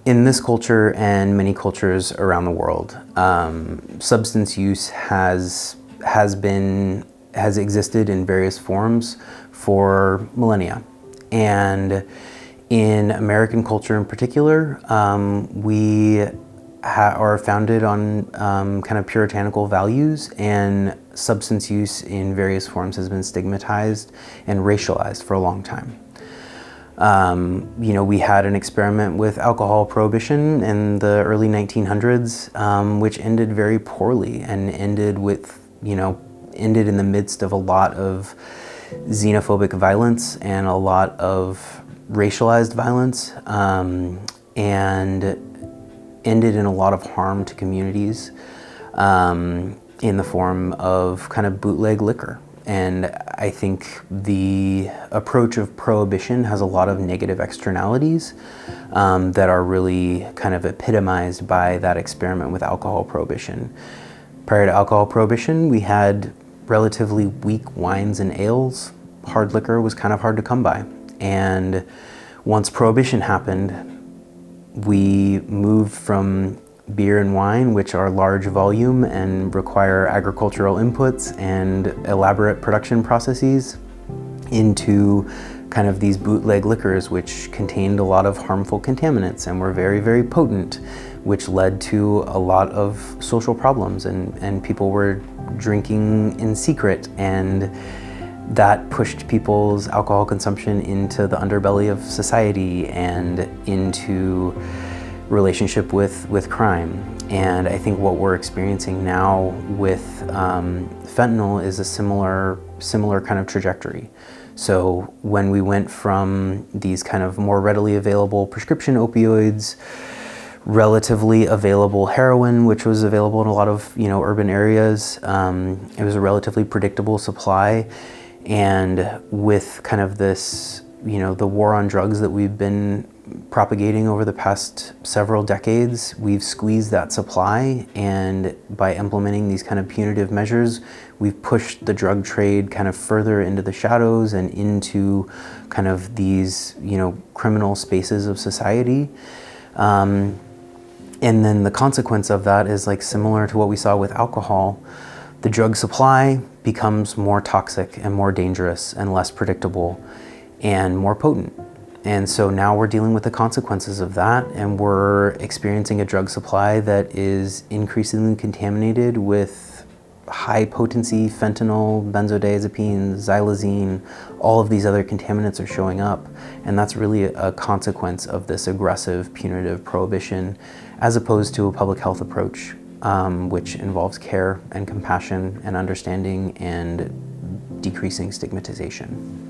In this culture and many cultures around the world, substance use has existed in various forms for millennia. And in American culture in particular, we are founded on kind of puritanical values, and substance use in various forms has been stigmatized and racialized for a long time. We had an experiment with alcohol prohibition in the early 1900s, which ended very poorly and ended in the midst of a lot of xenophobic violence and a lot of racialized violence, and ended in a lot of harm to communities in the form of kind of bootleg liquor. And I think the approach of prohibition has a lot of negative externalities that are really kind of epitomized by that experiment with alcohol prohibition. Prior to alcohol prohibition, we had relatively weak wines and ales. Hard liquor was kind of hard to come by. And once prohibition happened, we moved from beer and wine, which are large volume and require agricultural inputs and elaborate production processes, into kind of these bootleg liquors, which contained a lot of harmful contaminants and were very, very potent, which led to a lot of social problems, and people were drinking in secret, and that pushed people's alcohol consumption into the underbelly of society and into relationship with crime. And I think what we're experiencing now with fentanyl is a similar kind of trajectory. So when we went from these kind of more readily available prescription opioids, relatively available heroin, which was available in a lot of urban areas, it was a relatively predictable supply. And with kind of this, the war on drugs that we've been propagating over the past several decades, we've squeezed that supply, and by implementing these kind of punitive measures, we've pushed the drug trade kind of further into the shadows and into kind of these, criminal spaces of society. And then the consequence of that is similar to what we saw with alcohol. The drug supply becomes more toxic and more dangerous and less predictable and more potent. And so now we're dealing with the consequences of that, and we're experiencing a drug supply that is increasingly contaminated with high potency fentanyl, benzodiazepines, xylazine. All of these other contaminants are showing up, and that's really a consequence of this aggressive punitive prohibition, as opposed to a public health approach, which involves care and compassion and understanding and decreasing stigmatization.